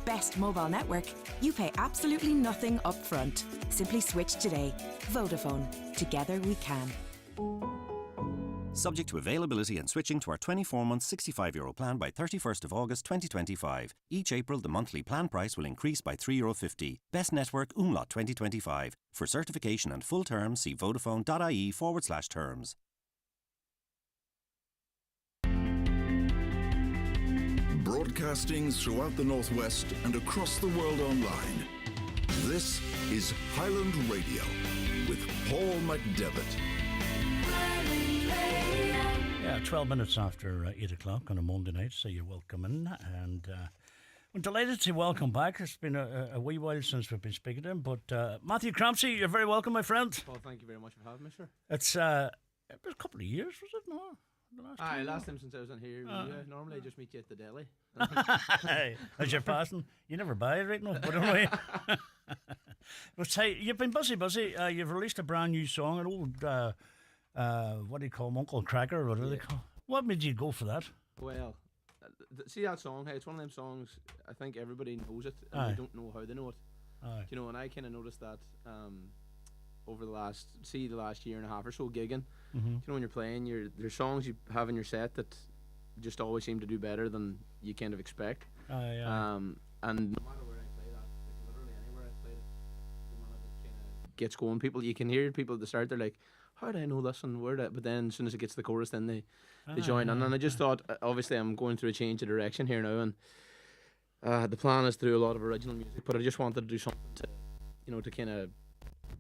best mobile network, you pay absolutely nothing up front. Simply switch today. Vodafone. Together we can. Subject to availability and switching to our 24-month €65 plan by 31st of August 2025. Each April, the monthly plan price will increase by €3.50. Best Network Umlaut 2025. For certification and full terms, see vodafone.ie/terms. Broadcasting throughout the Northwest and across the world online. This is Highland Radio with Paul McDevitt. Yeah, 12 minutes after 8 o'clock on a Monday night, so you're welcome in. And I'm delighted to welcome back. It's been a wee while since we've been speaking to him, but Matthew Crampsey, you're very welcome, my friend. Well, thank you very much for having me, sir. It was a couple of years, was it? No? Last time since I was in here. Normally I just meet you at the deli. As you're passing, you never buy it right now, but anyway. But hey, you've been busy. You've released a brand new song, an old, what do you call them, Uncle Cracker, or what do they call? What made you go for that? Well, see that song? Hey, it's one of them songs. I think everybody knows it, and I don't know how they know it. You know, and I kind of noticed that over the last year and a half or so gigging. Mm-hmm. You know, when you're playing, there's songs you have in your set that just always seem to do better than you kind of expect. And no matter where I play that, like literally anywhere I play it, the minute it kind of gets going, you can hear people at the start, they're like, how do I know this and where that? But then as soon as it gets to the chorus, then they join in. And I just thought, obviously I'm going through a change of direction here now, and the plan is to do a lot of original music, but I just wanted to do something to, you know, to kind of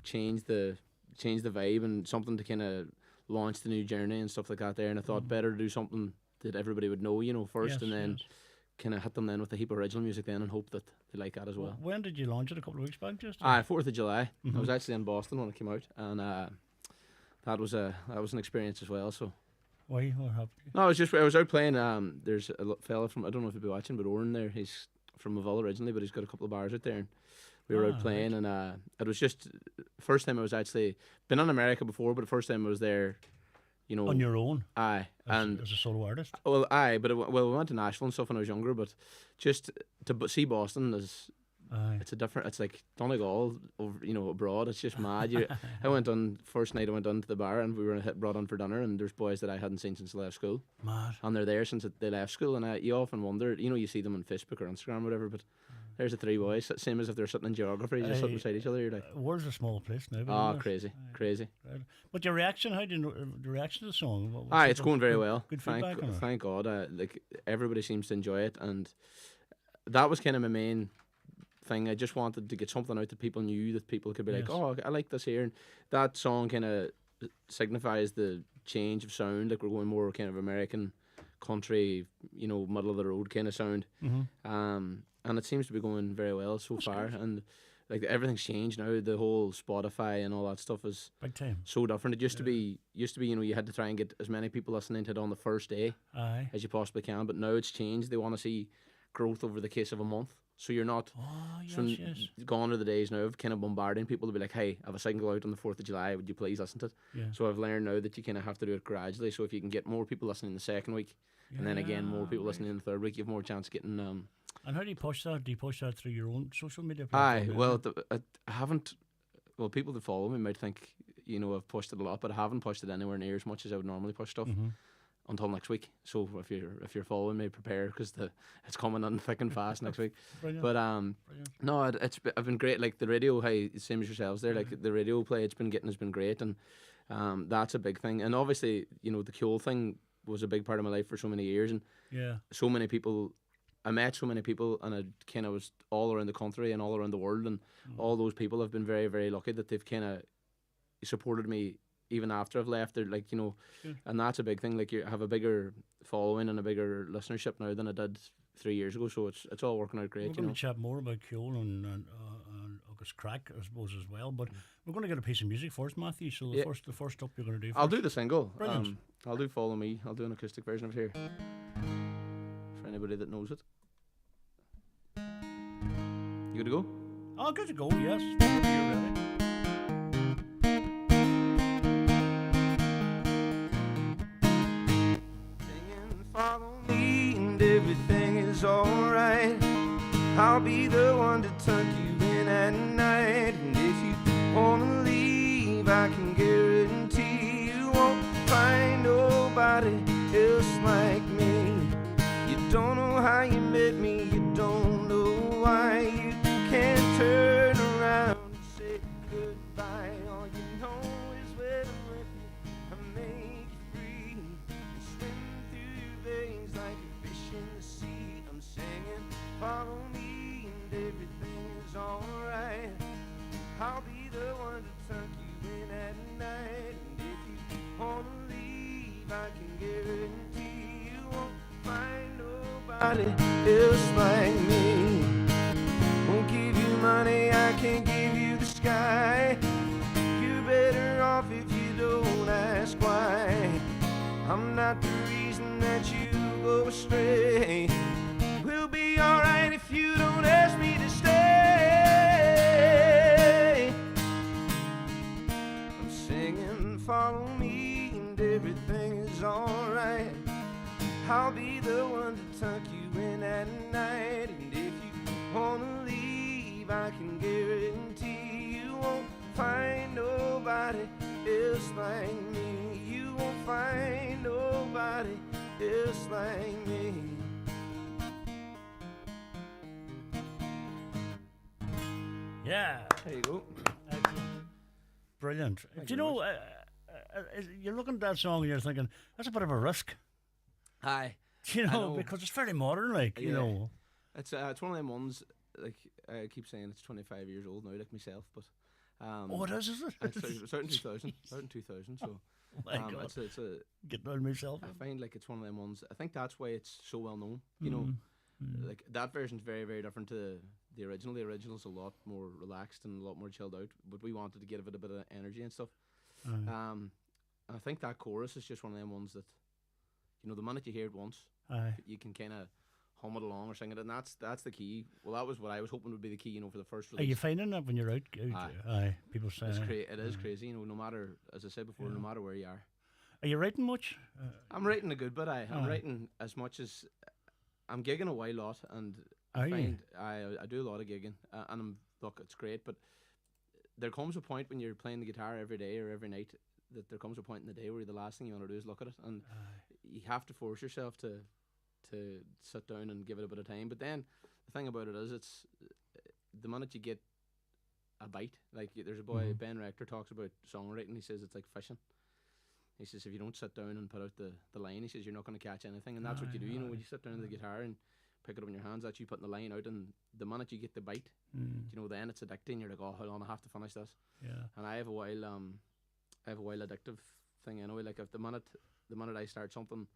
change the vibe and something to kind of launch the new journey and stuff like that there. And I thought better to do something that everybody would know, you know, first, and then kind of hit them then with a heap of original music then and hope that they like that as well. When did you launch it? A couple of weeks back, just? 4th of July. I was actually in Boston when it came out, and that was an experience as well. So. Why? What happened? No, I was out playing. There's a fella from, I don't know if you'll be watching, but Oren there. He's from Maville originally, but he's got a couple of bars out there, and we were out playing, and it was just first time I was actually been in America before, but the first time I was there, you know, on your own. Aye, and as a solo artist. Well, but we went to Nashville and stuff when I was younger, but just to see Boston is. It's a different. It's like Donegal, over, you know, abroad. It's just mad. I went on first night. I went on to the bar and we were brought on for dinner. And there's boys that I hadn't seen since I left school. Mad. And they're there since they left school. And you often wonder, you know, you see them on Facebook or Instagram or whatever. But there's the three boys, same as if they're sitting in geography, just sitting beside each other. You're like, where's a small place now? Oh, crazy. Right. But your reaction? How do you know the reaction to the song? It's going very well. Good feedback. Thank God. Like everybody seems to enjoy it, and that was kind of my main thing. I just wanted to get something out that people knew, that people could be like, oh, I like this here. And that song kind of signifies the change of sound. Like we're going more kind of American country, you know, middle of the road kind of sound. And it seems to be going very well so far. And like everything's changed now. The whole Spotify and all that stuff is big time. So different. It used to be, you know, you had to try and get as many people listening to it on the first day as you possibly can. But now it's changed. They want to see growth over the case of a month. So you're not gone are the days now of kind of bombarding people to be like, hey, I have a single out on the 4th of July, would you please listen to it? So I've learned now that you kind of have to do it gradually. So if you can get more people listening the second week, and then again more people listening in the third week, you have more chance of getting... And how do you push that? Do you push that through your own social media platform? Well, I haven't... Well, people that follow me might think, you know, I've pushed it a lot, but I haven't pushed it anywhere near as much as I would normally push stuff. Until next week. So if you're following me, prepare, because it's coming in thick and fast next week. But no, I've been great. Like the radio, same as yourselves there. Like the radio play has been great, and that's a big thing. And obviously, you know, the Cool thing was a big part of my life for so many years, and so many people. I met so many people, and I kind of was all around the country and all around the world, and all those people have been very, very lucky that they've kind of supported me even after I've left. They're like, you know, and that's a big thing. Like you have a bigger following and a bigger listenership now than I did 3 years ago. So it's all working out great. We're going to chat more about Cool and August Crack, I suppose, as well. But we're going to get a piece of music first, Matthew. So the first up you're going to do. I'll do the single. Brilliant. I'll do Follow Me. I'll do an acoustic version of it here for anybody that knows it. You good to go? Oh, good to go. Yes. You're ready. Follow me and everything is alright. I'll I'll be the one to tuck you in at night. And if you wanna leave, I can guarantee you won't find nobody else like me. You don't know how you met me, you don't know why. You can't turn around and say goodbye. All you know is when I'm with you, I make you free and swim through your veins like a fish in the sea. I'm singing, follow me and everything is alright. I'll be the one to tuck you in at night. And if you wanna leave, I can guarantee you won't find nobody else like me. Won't give you money, I can't give you the sky. You're better off if you don't ask why. I'm not the reason that you go astray. We'll be alright if you don't ask me to stay. I'm singing, follow me and everything is alright. I'll be the one to tuck you in at night. And if you wanna leave, I can guarantee you won't find nobody else like me. You won't find nobody else like me. Yeah. There you go. Brilliant. Do you know, you're looking at that song and you're thinking, that's a bit of a risk. Aye. You I know, know. because it's very modern, like, you Yeah. know. It's one of them ones, like, I keep saying it's 25 years old now, like myself, but... Oh, it is it? It's out in 2000, so... Oh my God. It's a Getting on myself. I find like it's one of them ones. I think that's why it's so well known. You know, like that version's very, very different to the original. The original's a lot more relaxed and a lot more chilled out. But we wanted to give it a bit of energy and stuff. And I think that chorus is just one of them ones that, you know, the minute you hear it once, Aye. you can kind of hum it along or sing it, and that's the key. Well, that was what I was hoping would be the key. You know, for the first Are release. you finding that when you're out? Aye. People say. It is crazy. You know, no matter, as I said before, no matter where you are. Are you writing much? I'm writing a good bit. I'm writing as much as I'm gigging a while lot, and Are you? find I do a lot of gigging, and look, it's great. But there comes a point when you're playing the guitar every day or every night that there comes a point in the day where the last thing you want to do is look at it, and you have to force yourself to sit down and give it a bit of time. But then the thing about it is, it's the minute you get a bite. Like there's a boy, Ben Rector, talks about songwriting. He says it's like fishing. He says if you don't sit down and put out the line, he says you're not going to catch anything, and that's what you do. You know, when you sit down to the guitar and pick it up in your hands, that's you putting the line out, and the minute you get the bite, you know, then it's addicting. You're like, oh, hold on, I have to finish this. Yeah. And I have a wild addictive thing anyway. Like if the minute I start something,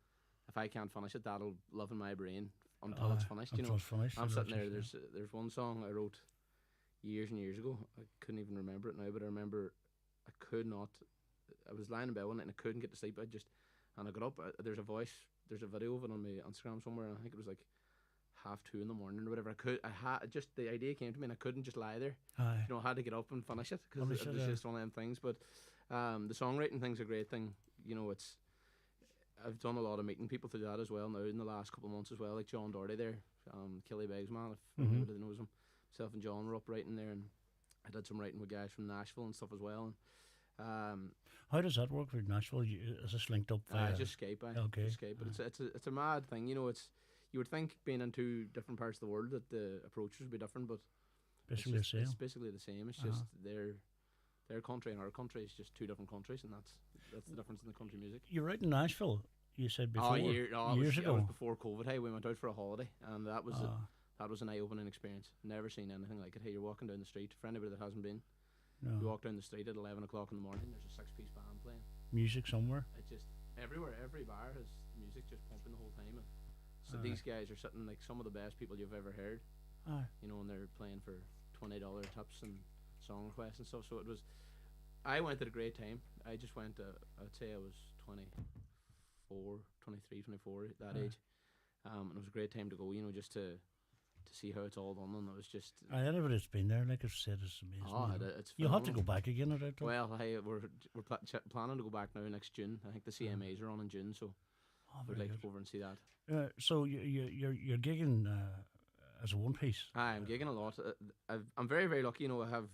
if I can't finish it, that'll live in my brain until it's finished. You Until know, it's finished, I'm I know sitting what there. you're There's one song I wrote years and years ago. I couldn't even remember it now, but I remember I could not. I was lying in bed one night and I couldn't get to sleep. And I got up. There's a video of it on my Instagram somewhere, and I think it was like 2:30 in the morning or whatever. Just the idea came to me, and I couldn't just lie there. Aye. You know, I had to get up and finish it because Finish it it, was yeah. just one of them things. But the songwriting thing's a great thing. You know, I've done a lot of meeting people through that as well now in the last couple of months as well, like John Doherty there, Killy Beggs man, if anybody knows him. Myself and John were up writing there, and I did some writing with guys from Nashville and stuff as well. And How does that work with Nashville? Is this linked up via? just Skype, Okay. just Skype. But it's a mad thing, you know. You would think being in two different parts of the world that the approach would be different, but Basically the same. It's basically the same. It's just their country and our country is just two different countries, and that's the difference in the country music. You're out in Nashville, you said before. Years ago. It was before COVID. Hey, we went out for a holiday, and that was an eye-opening experience. Never seen anything like it. Hey, you're walking down the street. For anybody that hasn't been, you walk down the street at 11 o'clock in the morning. There's a 6-piece band playing. Music somewhere. It's just everywhere. Every bar has music just pumping the whole time. And so these guys are sitting like some of the best people you've ever heard. You know, and they're playing for $20 tips and song requests and stuff. So it was. I went at a great time. I just went. I'd say I was 23, 24 at that age, and it was a great time to go. You know, just to see how it's all done, and it was just. Anybody that's been there, like I've said, it's amazing. It's You'll have to phenomenal. go back again, I doubt. Well, hey, we're planning to go back now next June. I think the CMAs are on in June, so we'd very like to good. go over and see that. So you're gigging as a one piece. I'm gigging a lot. I'm very, very lucky. You know, I have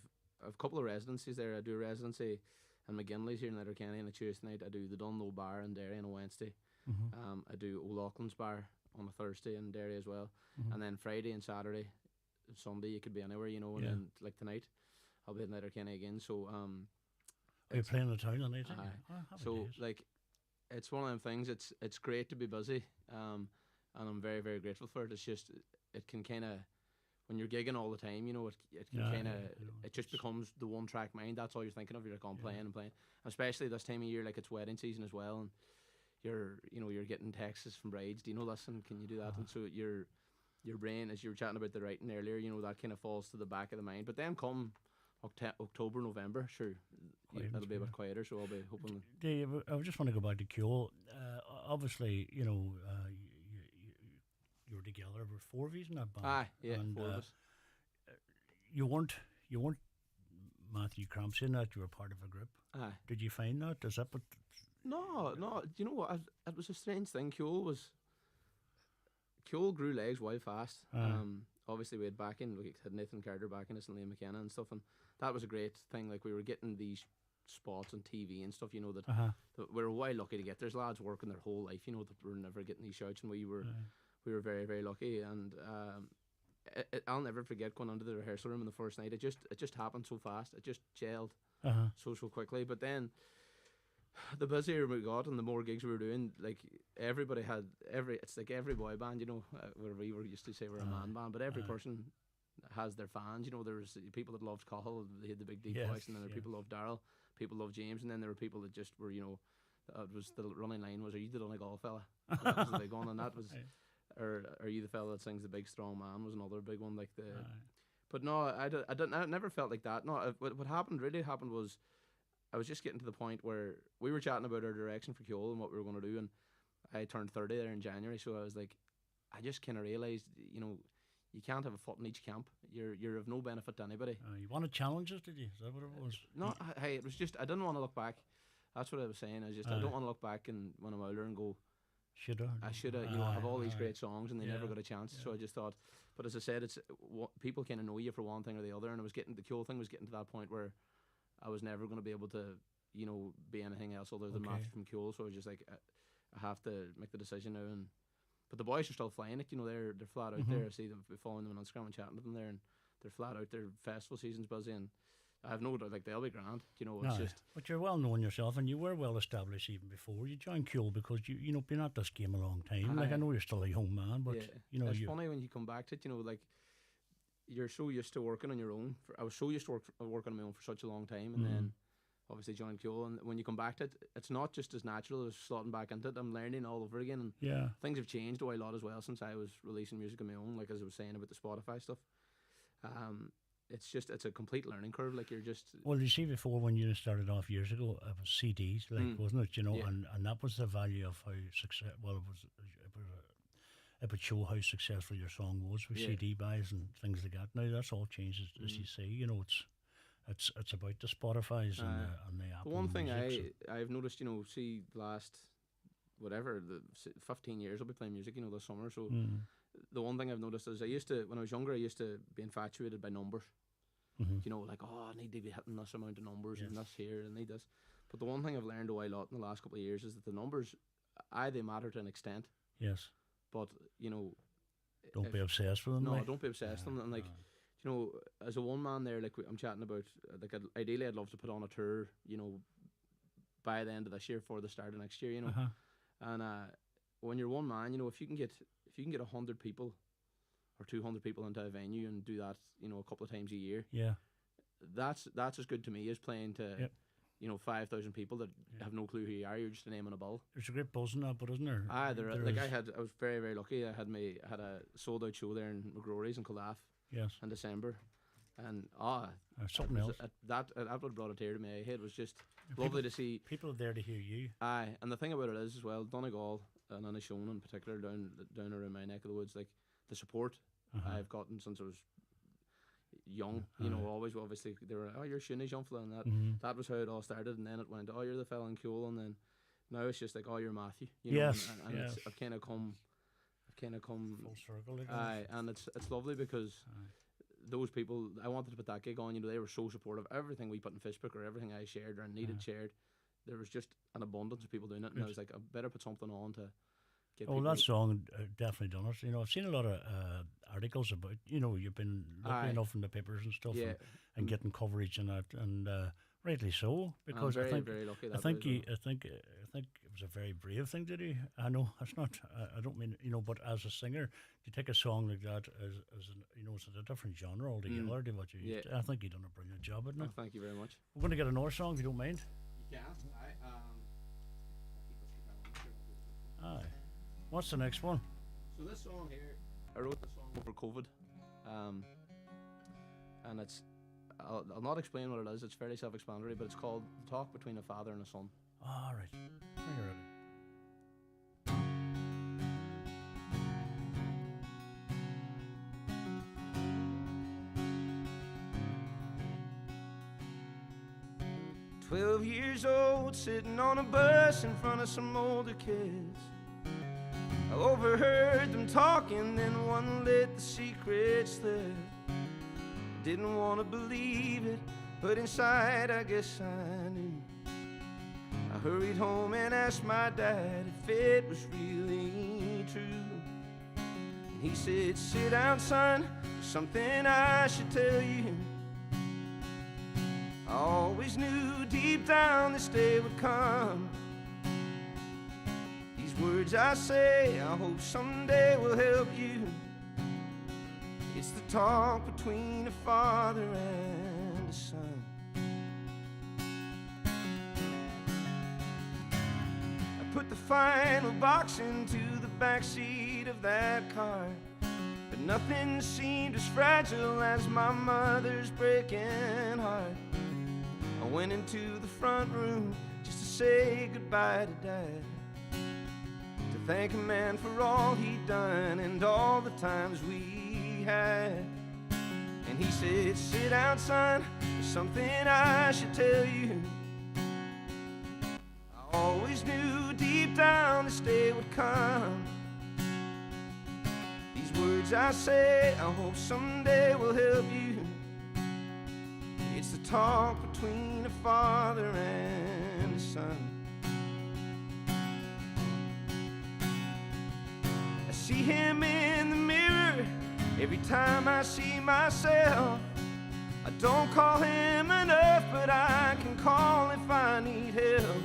a couple of residencies there. I do a residency in McGinley's here in Letterkenny on a Tuesday night. I do the Dunlow Bar in Derry on a Wednesday. I do O'Loughlin's Bar on a Thursday in Derry as well. And then Friday and Saturday, Sunday, you could be anywhere, you know. And then like tonight, I'll be in Letterkenny again. So Are you playing the town tonight? so like, it's one of them things. It's great to be busy, and I'm very, very grateful for it. It's just it can kind of, when you're gigging all the time, you know, it can kind of it just becomes the one track mind. That's all you're thinking of. You're like, playing and playing. Especially this time of year, like it's wedding season as well, and you're getting texts from brides. Do you know this? And can you do that? And so your brain, as you were chatting about the writing earlier, you know, that kind of falls to the back of the mind. But then come October, November, sure, it'll be a bit quieter. So I'll be hoping. Dave, I just want to go back to Kjol. Obviously, you know, you were together. There were 4 of you in that band. And, 4 of us. You weren't Matthew Crampsey in that. You were part of a group. Did you find that? Is that what? No. Do you know what? It was a strange thing. Kjol grew legs wild fast. Obviously we had backing. We had Nathan Carter backing us and Liam McKenna and stuff, and that was a great thing. Like, we were getting these spots on TV and stuff, you know, that we were well lucky to get. There's lads working their whole life, you know, that were never getting these shouts, and we were very, very lucky. And I'll never forget going into the rehearsal room on the first night. It just happened so fast. It just gelled so quickly. But then the busier we got and the more gigs we were doing, like, everybody had it's like every boy band, you know, where we were used to say we're a man band, but every person has their fans, you know. There was people that loved Cahill, they had the big deep voice, and then there were people that loved Daryl, people loved James, and then there were people that just were, you know, it was the running line was, are you the Donegal fella? That was the big one, and that was or are you the fella that sings the big strong man was another big one, like the but no, I never felt like that. No, what really happened was I was just getting to the point where we were chatting about our direction for Kjol and what we were going to do, and I turned 30 there in January, so I was like, I just kind of realised, you know, you can't have a foot in each camp. You're of no benefit to anybody. You wanted challenges, did you? Is that what it was? No, hey, it was just, I didn't want to look back. That's what I was saying. I don't want to look back and when I'm older and go, I should have, you know, have all these great songs and they never got a chance. So I just thought, but as I said, it's people kind of know you for one thing or the other, and the Kjol thing was getting to that point where I was never going to be able to, you know, be anything else other than Matthew from Kjol. So I was just like, I have to make the decision now. But the boys are still flying it, you know. They're flat out there. I see them following them on Instagram and chatting to them there, and they're flat out. Their festival season's busy, and I have no doubt, like, they'll be grand. You know, it's just. But you're well known yourself, and you were well established even before you joined Kjol, because you know, been at this game a long time. Like, I know you're still a young man, but you know, it's funny when you come back to it. You know, like, you're so used to working on your own. I was so used to working on my own for such a long time, and then obviously joined Kjol, and when you come back to it, it's not just as natural as slotting back into it. I'm learning all over again, and things have changed a lot as well since I was releasing music on my own. Like, as I was saying about the Spotify stuff, it's a complete learning curve. Like, you're just. Well, you see, before when you started off years ago, it was CDs, like, wasn't it? You know, and that was the value of how success. Well, it would show how successful your song was with CD buys and things like that. Now that's all changed, as you say. You know, it's about the Spotify's and the Apple. The one thing music, I've noticed, you know, see, the last the 15 years I'll be playing music, you know, this summer. So the one thing I've noticed is when I was younger, I used to be infatuated by numbers. You know, like, I need to be hitting this amount of numbers and this here and need this. But the one thing I've learned a lot in the last couple of years is that the numbers, they matter to an extent. Yes. But, you know, don't be obsessed with them. No, don't be obsessed with them. And, like, you know, as a one man there, like, I'm chatting about, like, ideally I'd love to put on a tour, you know, by the end of this year, for the start of next year, you know. And when you're one man, you know, if you can get 100 people or 200 people into a venue and do that, you know, a couple of times a year, that's as good to me as playing to. You know, 5,000 people that have no clue who you are. You're just a name on a bill. There's a great buzz in that, but isn't there? I was very, very lucky. I had a sold out show there in McGrory's in Kildare. In December, and something else. That would brought a tear to my eye. It was just lovely to see people there to hear you. And the thing about it is as well, Donegal and Inishowen in particular, down around my neck of the woods, like, the support I've gotten since I was young, you know, always, obviously they were, you're Shuni's young fella, and that was how it all started, and then it went, you're the fella in Kjol, and then now it's just like, you're Matthew, you know, and I've kind of kind of come. Full circle. Like Aye, and it's lovely because those people, I wanted to put that gig on, you know, they were so supportive. Everything we put in Facebook or everything I shared or needed shared, there was just an abundance of people doing it, and I was like, I better put something on to get Oh, people. that song definitely done it. You know, I've seen a lot of articles about, you know, you've been looking enough in the papers and stuff, Yeah. and getting coverage and that, and rightly so, because I'm very, I think very lucky. I that think way he, as well. I think it was a very brave thing to do. I know it's not. I don't mean, you know, but as a singer, to take a song like that as an, you know, it's a different genre altogether to what you used to. I think you done a brilliant job, isn't Oh, it? thank you very much. We're going to get another song if you don't mind. You can. Aye. What's the next one? So this song here, I wrote the song over COVID, and it's. I'll not explain what it is. It's fairly self-explanatory, but it's called "Talk Between a Father and a Son." All right. When you're ready. 12 years old, sitting on a bus in front of some older kids. I overheard them talking, then one let the secret slip. Didn't want to believe it, but inside I guess I knew. I hurried home and asked my dad if it was really true. And he said, sit down, son, there's something I should tell you. I always knew deep down this day would come. These words I say, I hope someday will help you. It's the talk between a father and a son. I put the final box into the backseat of that car, but nothing seemed as fragile as my mother's breaking heart. I went into the front room just to say goodbye to Dad, to thank a man for all he'd done and all the times we had. And he said, sit down, son, there's something I should tell you. I always knew deep down this day would come. These words I say, I hope someday will help you. It's the talk between a father and a son. I see him in the mirror every time I see myself. I don't call him enough, but I can call if I need help.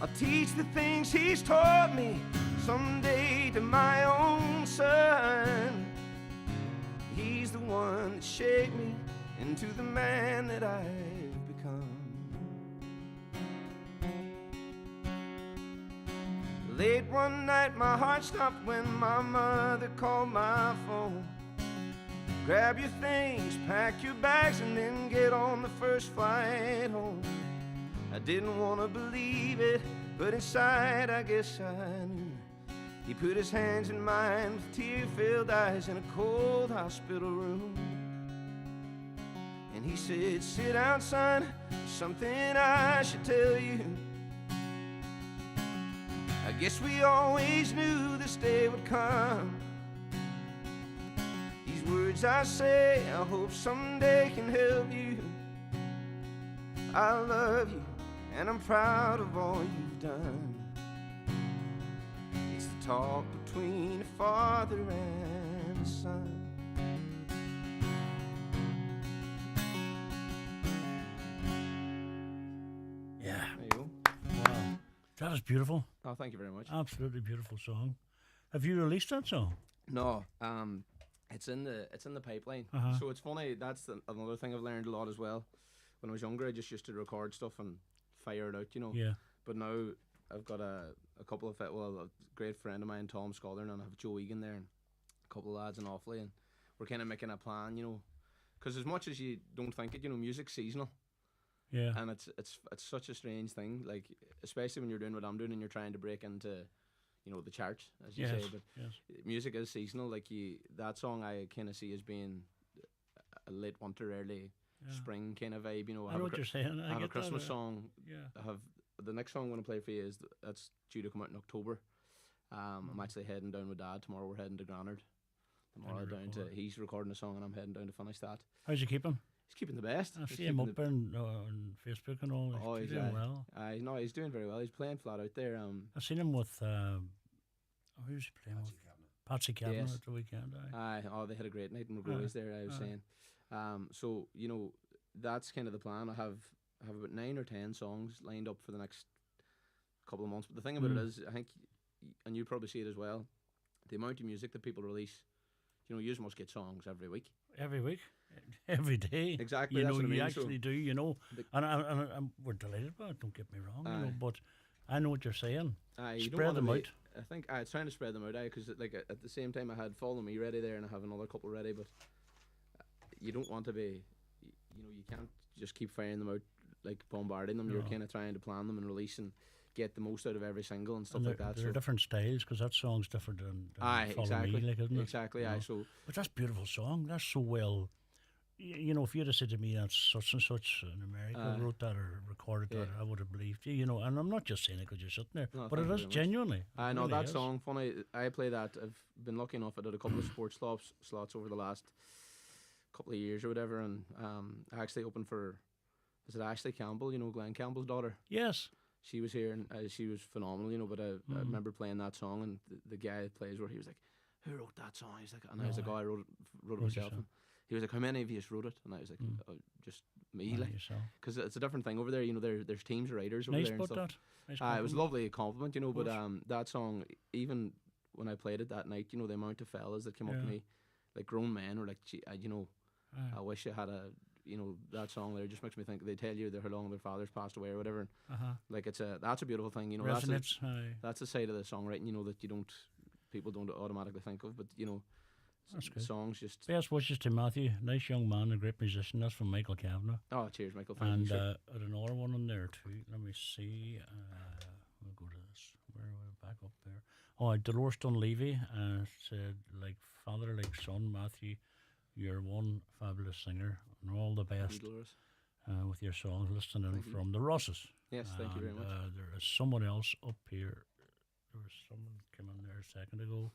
I'll teach the things he's taught me someday to my own son. He's the one that shaped me into the man that I've become. Late one night my heart stopped when my mother called my phone. Grab your things, pack your bags, and then get on the first flight home. I didn't want to believe it, but inside I guess I knew. He put his hands in mine with tear-filled eyes in a cold hospital room. And he said, sit down, son, there's something I should tell you. I guess we always knew this day would come. These words I say, I hope someday can help you. I love you, and I'm proud of all you've done. It's the talk between a father and a son. Yeah. There you go. Wow. That is beautiful. Oh, thank you very much. Absolutely beautiful song. Have you released that song? No, it's in the pipeline. So it's funny. That's another thing I've learned a lot as well. When I was younger, I just used to record stuff and fire it out, you know. Yeah. But now I've got a couple of a great friend of mine, Tom Scotland, and I have Joe Egan there, and a couple of lads in Offaly, and we're kind of making a plan, you know, because as much as you don't think it, you know, music's seasonal. Yeah. And it's such a strange thing, like especially when you're doing what I'm doing and you're trying to break into, you know, the charts, as you Yes. say. But Yes. music is seasonal. Like that song I kind of see as being a late winter, early spring kind of vibe. You know, I know what you're saying. I have a get that, Christmas song. Yeah. I have the next song I'm going to play for you that's due to come out in October. I'm actually heading down with Dad tomorrow. We're heading to Granard. Tomorrow he's recording a song and I'm heading down to finish that. How's he keeping? He's keeping the best. I see him up there on Facebook and all. He's doing well. No, he's doing very well. He's playing flat out there. I've seen him with who's he playing with? Patsy Kavanagh at the weekend. They had a great night in McGrory's there. I was saying. So that's kind of the plan. I have about 9 or 10 songs lined up for the next couple of months. But the thing about it is, I think, and you probably see it as well, the amount of music that people release. You must get songs every week. Every week, every day. Exactly. That's what I mean. You actually do. And we're delighted about it. Don't get me wrong. But I know what you're saying. Spread them out. I think it's trying to spread them out. Because at the same time, I had Follow Me ready there, and I have another couple ready. But you don't want to be. You can't just keep firing them out, like bombarding them. No. You're kind of trying to plan them and release and get the most out of every single and stuff like that. There are different styles because that song's different than Follow Me, isn't it? Exactly, So, but that's a beautiful song. That's so well. If you'd have said to me that such and such in America wrote that or recorded that, I would have believed you. And I'm not just saying it because you're sitting there, but it is genuinely. I know that song. Funny, I play that. I've been lucky enough. I did a couple of sports slots over the last couple of years or whatever, and I actually opened for. Is it Ashley Campbell? Glenn Campbell's daughter. Yes. She was here and she was phenomenal, but I remember playing that song and the guy that plays where he was like, who wrote that song? He's like, and I was like, I wrote it myself. And he was like, how many of you wrote it? And I was like, just me, because it's a different thing over there. There's teams of writers over there and stuff. It was a lovely compliment, but that song, even when I played it that night, the amount of fellas that came up to me, like grown men, were like, gee, I wish I had a. That song there just makes me think. They tell you how long their fathers passed away or whatever. And that's a beautiful thing. That's a side of the songwriting. That people don't automatically think of. But that's good. Songs just. Best wishes to Matthew. Nice young man, a great musician. That's from Michael Kavanagh. Oh, cheers, Michael. Thank you. And another one in there too. Let me see. We'll go to this. Where are we? Back up there. Oh, Dolores Dunleavy said, like father, like son, Matthew. You're one fabulous singer, and all the best with your songs. Listening from the Rosses. Yes, thank you very much. There is someone else up here. There was someone came in there a second ago.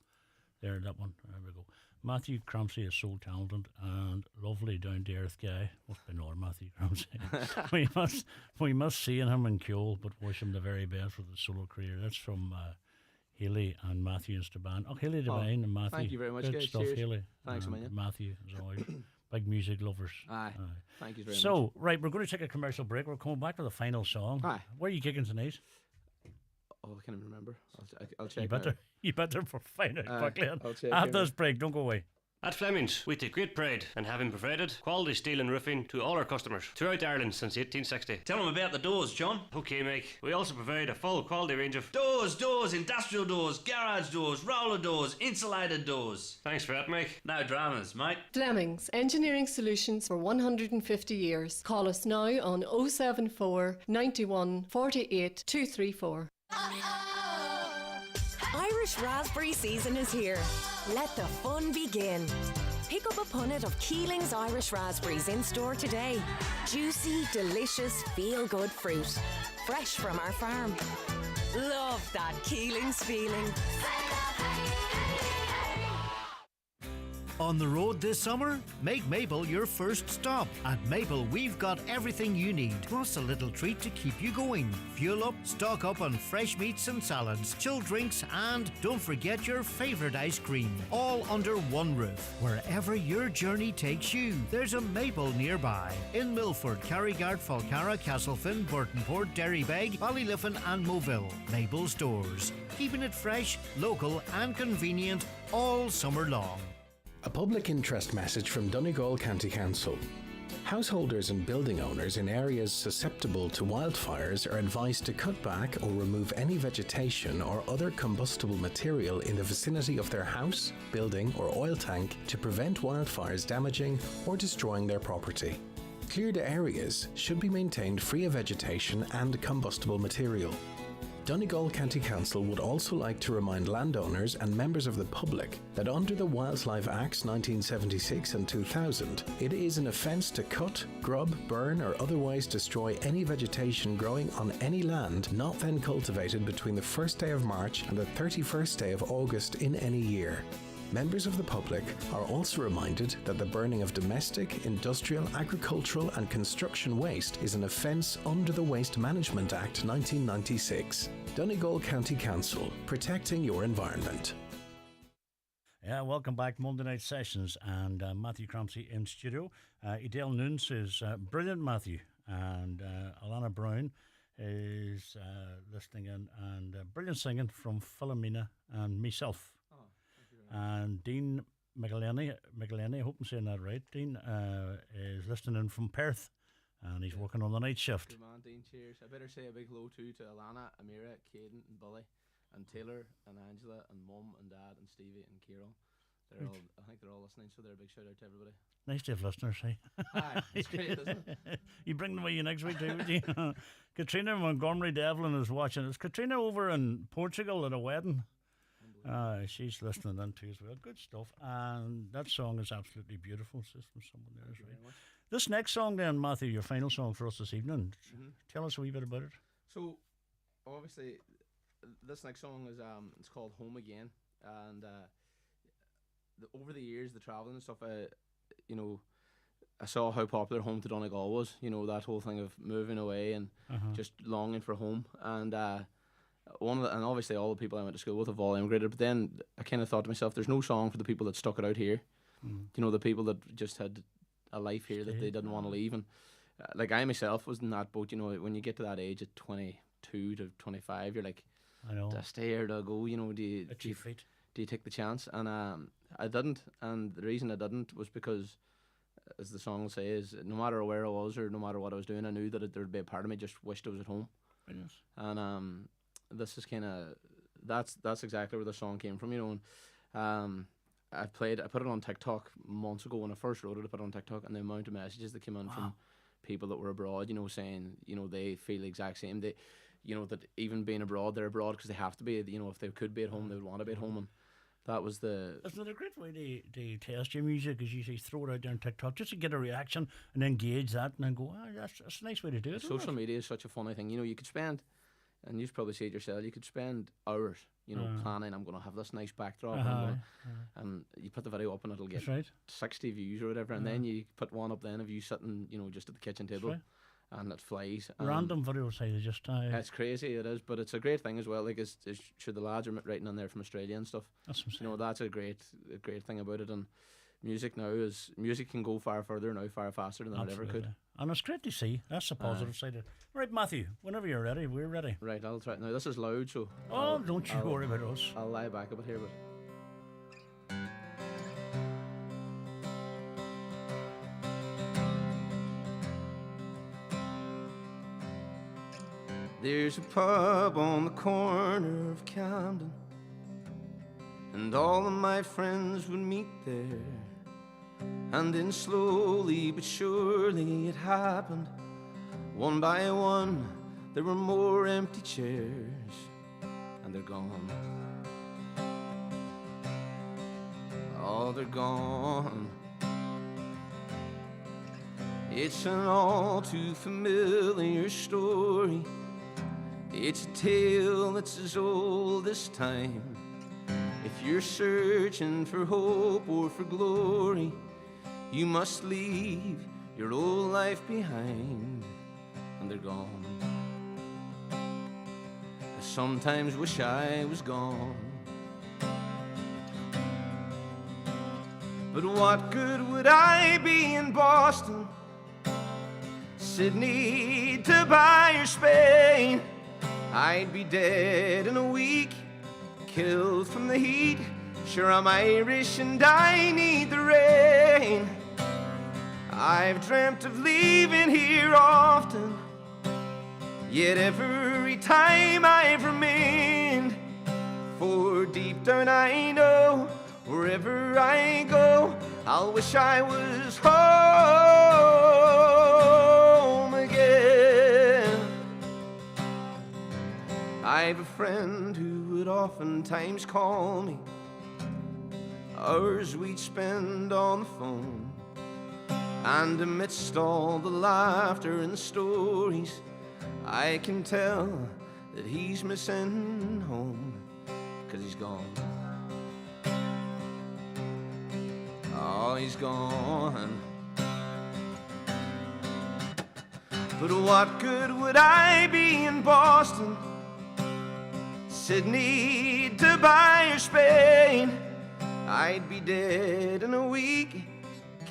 There, that one. There we go. Matthew Crampsey is so talented and lovely, down to earth guy. Must be another Matthew Crampsey. we must see him in Kjol, but wish him the very best for the solo career. That's from. Haley and Matthew and Staban. Oh, Haley Devine and Matthew. Thank you very much, Good guys. stuff, Cheers. Haley. Thanks a million. Matthew, as always. Big music lovers. Aye. Thank you very much. So, right, we're going to take a commercial break. We're coming back to the final song. Aye. Where are you gigging tonight? Oh, I can't even remember. I'll check. You better find out quickly. I'll check. After this break, don't go away. At Fleming's, we take great pride in having provided quality steel and roofing to all our customers throughout Ireland since 1860. Tell them about the doors, John. Okay, Mike. We also provide a full quality range of doors, industrial doors, garage doors, roller doors, insulated doors. Thanks for that, Mike. No dramas, mate. Fleming's, engineering solutions for 150 years. Call us now on 074 91 48 234. Irish raspberry season is here. Let the fun begin. Pick up a punnet of Keeling's Irish raspberries in store today. Juicy, delicious, feel-good fruit. Fresh from our farm. Love that Keeling's feeling. On the road this summer? Make Maple your first stop. At Maple, we've got everything you need, plus a little treat to keep you going. Fuel up, stock up on fresh meats and salads, chilled drinks, and don't forget your favourite ice cream. All under one roof. Wherever your journey takes you, there's a Maple nearby. In Milford, Carrigart, Falcarra, Castlefin, Burtonport, Derrybeg, Ballyliffin and Moville. Maple stores. Keeping it fresh, local and convenient all summer long. A public interest message from Donegal County Council. Householders and building owners in areas susceptible to wildfires are advised to cut back or remove any vegetation or other combustible material in the vicinity of their house, building or oil tank to prevent wildfires damaging or destroying their property. Cleared areas should be maintained free of vegetation and combustible material. Donegal County Council would also like to remind landowners and members of the public that under the Wildlife Acts 1976 and 2000, it is an offence to cut, grub, burn or otherwise destroy any vegetation growing on any land not then cultivated between the 1st day of March and the 31st day of August in any year. Members of the public are also reminded that the burning of domestic, industrial, agricultural and construction waste is an offence under the Waste Management Act 1996. Donegal County Council, protecting your environment. Yeah, welcome back, Monday Night Sessions, and Matthew Crampsey in studio. Edel Noon says, brilliant, Matthew, and Alana Brown is listening in, and brilliant singing from Philomena and myself. And Dean McElhenney, I hope I'm saying that right. Dean is listening in from Perth, and he's working on the night shift. Good man, Dean, cheers. I better say a big hello too to Alana, Amira, Caden and Billy, and Taylor and Angela and Mum and Dad and Stevie and Kieran. They're all, I think they're all listening, so they're a big shout out to everybody. Nice to have listeners, hey? Aye, it's great, isn't it? You bring them with you next week too, would you? Katrina Montgomery Devlin is watching. Is Katrina over in Portugal at a wedding? She's listening in too as well. Good stuff. And that song is absolutely beautiful. It's just from someone there, is right. This next song then, Matthew, your final song for us this evening. Tell us a wee bit about it. So, obviously, this next song is it's called Home Again. And over the years, the travelling and stuff, you know, I saw how popular Home to Donegal was. You know, that whole thing of moving away and just longing for home. And and obviously all the people I went to school with have all emigrated, but then I kind of thought to myself, there's no song for the people that stuck it out here. You know, the people that just had a life here that they didn't want to leave. And like I myself was in that boat. You know, when you get to that age at 22 to 25, you're like, I know, do I stay here, do I go? You know, do you take the chance? And I didn't, and the reason I didn't was because, as the song will say, is no matter where I was or no matter what I was doing, I knew that there'd be a part of me just wished I was at home. Brilliant. And this is kind of that's exactly where the song came from, you know. And I put it on TikTok months ago when I first wrote it. I put it on TikTok, and the amount of messages that came in from people that were abroad, you know, saying, you know, they feel the exact same. They, you know, that even being abroad, they're abroad because they have to be. You know, if they could be at home, they would want to be at home, and that was the. Isn't it a great way to test your music? Is you say throw it out there on TikTok just to get a reaction and then gauge that and then go, that's a nice way to do it. Social media is such a funny thing. You know, you could spend. And you've probably see it yourself. You could spend hours, you know, planning. I'm going to have this nice backdrop, and you put the video up, and it'll get 60 views or whatever. And then you put one up then of you sitting, you know, just at the kitchen table, and it flies. Random videos, say they just. It's crazy, it is, but it's a great thing as well. Like, it's sure the lads are writing on there from Australia and stuff. That's you know, that's a great thing about it. And music can go far further now, far faster than it ever could. And it's great to see. That's the positive side of it. Right, Matthew, whenever you're ready, we're ready. Right, I'll try. Now, this is loud, so... don't you worry about us. I'll lie back a bit here, but... There's a pub on the corner of Camden, and all of my friends would meet there. And then slowly but surely it happened. One by one there were more empty chairs, and they're gone. Oh, they're gone. It's an all too familiar story. It's a tale that's as old as time. If you're searching for hope or for glory, you must leave your old life behind, and they're gone. I sometimes wish I was gone. But what good would I be in Boston, Sydney, Dubai or Spain? I'd be dead in a week, killed from the heat. Sure, I'm Irish and I need the rain. I've dreamt of leaving here often, yet every time I've remained. For deep down I know, wherever I go, I'll wish I was home again. I've friend who would oftentimes call me. Hours we'd spend on the phone, and amidst all the laughter and stories, I can tell that he's missing home, 'cause he's gone. Oh, he's gone. But what good would I be in Boston, Sydney, Dubai or Spain? I'd be dead in a week,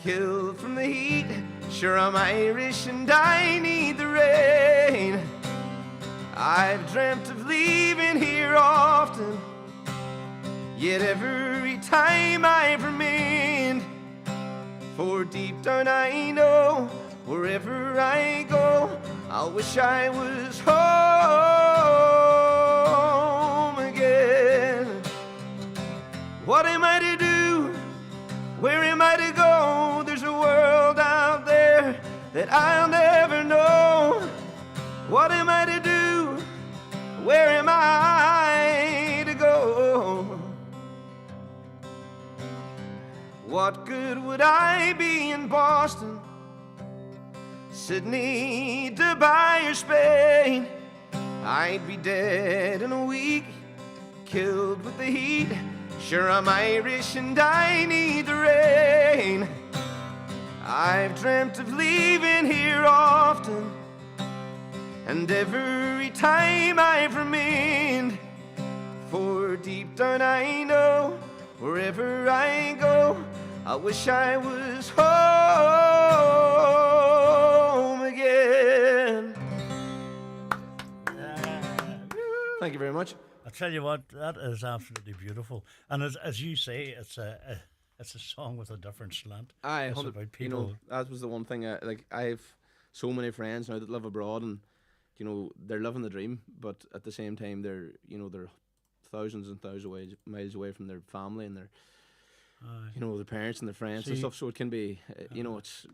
killed from the heat. Sure, I'm Irish and I need the rain. I've dreamt of leaving here often, yet every time I've remained. For deep down I know, wherever I go, I'll wish I was home again. What am I to do? Where am I to go? There's a world out there that I'll never know. What am I to do? Where am I to go? What good would I be in Boston, Sydney, Dubai or Spain? I'd be dead in a week, killed with the heat. Sure, I'm Irish and I need the rain. I've dreamt of leaving here often, and every time I've remained. For deep down I know, wherever I go, I wish I was home again. Thank you very much. I tell you what, that is absolutely beautiful. And as you say, it's a song with a different slant. Aye, It's 100, about you know, people. that was the one thing. Like, I have so many friends now that live abroad, and you know, they're living the dream, but at the same time, they're thousands and thousands miles away from their family and their, you know, their parents and their friends and See, stuff. So it can be, you know, it's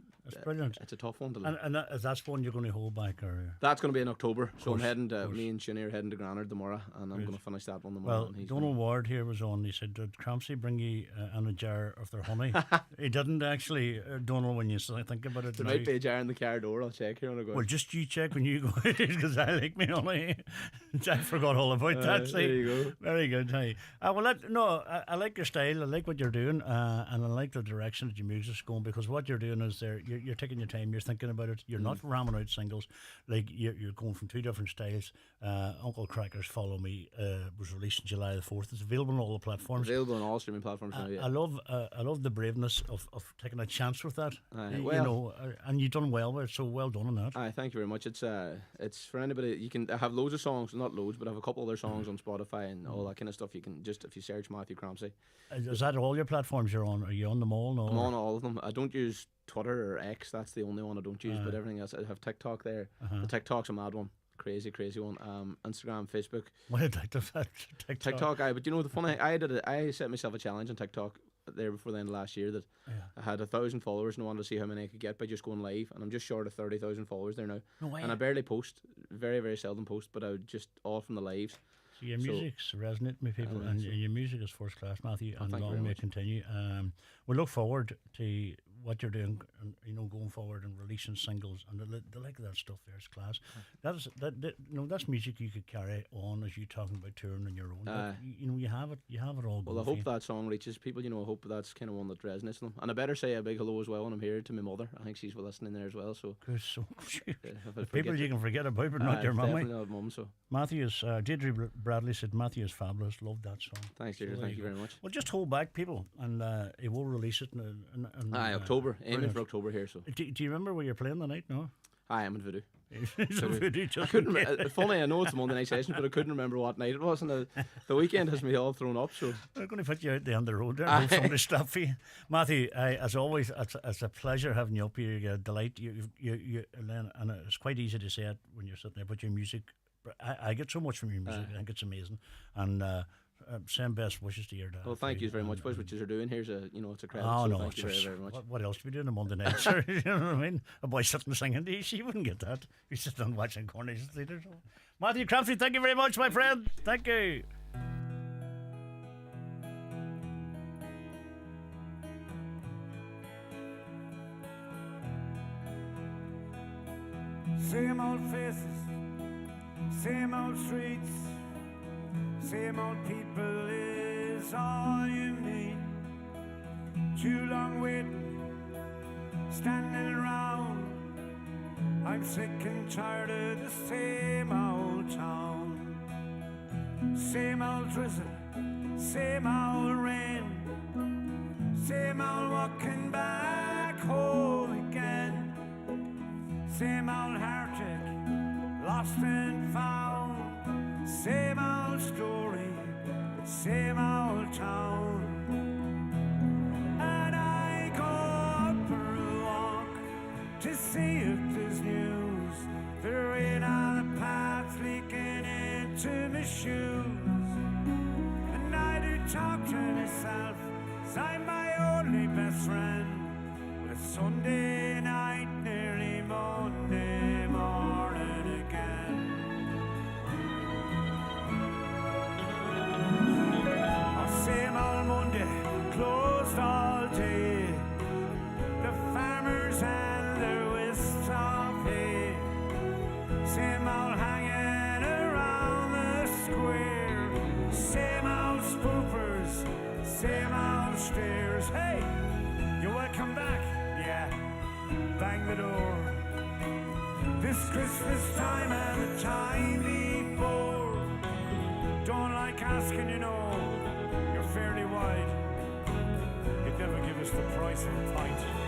brilliant. It's a tough one to live. And that's one you're going to hold back, or That's going to be in October. So I'm course, heading to, course. me and Sinead are heading to Granard tomorrow, and I'm Good. going to finish that one tomorrow. well, and he's Donald Ward here was on. He said, "Did Crampsey bring you in a jar of their honey?" He didn't actually, Donald. When you think about it, there now. might be a jar in the car door. I'll check here when I go. Well, just you check when you go, because I like me honey. I forgot all about that. See? there you go. Very good. Hey, I like your style. I like what you're doing, and I like the direction that your music's going, because what you're doing is you're taking your time. You're thinking about it. You're not ramming out singles. Like you're going from two different styles. Uncle Cracker's "Follow Me" was released in July the 4th. It's available on all the platforms. Available on all streaming platforms now. Yeah. I love the braveness of taking a chance with that. Aye, You well- know, and you've done well with it. So well done on that. Aye, thank you very much. It's for anybody. You can I have loads of songs, not loads, but I have a couple other songs on Spotify and all that kind of stuff. You can just, if you search Matthew Crampsey. Is that all your platforms you're on? Are you on them all? No. I'm on all of them. I don't use Twitter or X. That's the only one I don't use. But everything else, I have TikTok there. The TikTok's a mad one, crazy one. Instagram, Facebook, What addictive that TikTok. But you know the funny, I set myself a challenge on TikTok there before the end of last year that I had 1,000 followers and I wanted to see how many I could get by just going live, and I'm just short of 30,000 followers there now. No way. And I barely post, very very seldom post, but I would just all from the lives. So your music's resonating with people, and your music is first class, Matthew, and thank you long very may much. it continue. We look forward to what you're doing, and going forward and releasing singles, and the like of that stuff there is class. That's music you could carry on as you talking about touring on your own. But, you have it all. Well, I going for hope you. that song reaches people. You know, I hope that's kind of one that resonates with them. And I better say a big hello as well when I'm here to my mother. I think she's listening there as well. So, Good, so if I the forget people you can forget about, but not your definitely mummy. not mum. So, Matthew is Deirdre Bradley said Matthew is fabulous. Love that song. thanks, So Deirdre. there Thank you go. very much. Well, just hold back, people, and he will release it in October. Aiming brilliant. for October here. So, Do you remember where you're playing the night? No. I'm in Voodoo. So Voodoo I just couldn't. Funny, I know it's a Monday night session, but I couldn't remember what night it was, and the weekend has me all thrown up. So We're going to put you out there on the road there. Aye. Hope somebody stop for you, Matthew. As always, it's a pleasure having you up here. You're a delight. You, and it's quite easy to say it when you're sitting there. But your music, I get so much from your music. I think it's amazing. And send best wishes to your dad. well, thank you very much, boys. What you're doing here's it's a credit. Oh so no! thank you it's very much. What else do we do on a Monday night? Sir? You know what I mean? A boy sitting singing to you, she wouldn't get that. You're sitting and watching Coronation Theatre. So. Matthew Crabtree, thank you very much, my friend. Thank you. Same old faces, same old streets, same old people is all you need. Too long waiting, standing around. I'm sick and tired of the same old town. Same old drizzle, same old rain, same old walking back home again. Same old heartache, lost and found. Same old story, same old town. And I go up for a walk to see if there's news. The rain on the path leaking into my shoes. And I do talk to myself, 'cause I'm my only best friend. But it's Sunday night, nearly Monday morning again. Oh, same old Monday, closed all day. The farmers and their wisps of hay. Same old hanging around the square. Same old spoofers, same old stairs. Hey, you're welcome back. Yeah, bang the door. This Christmas time and the time before. Don't like asking, you know, you're fairly wide. You'd never give us the price of a pint.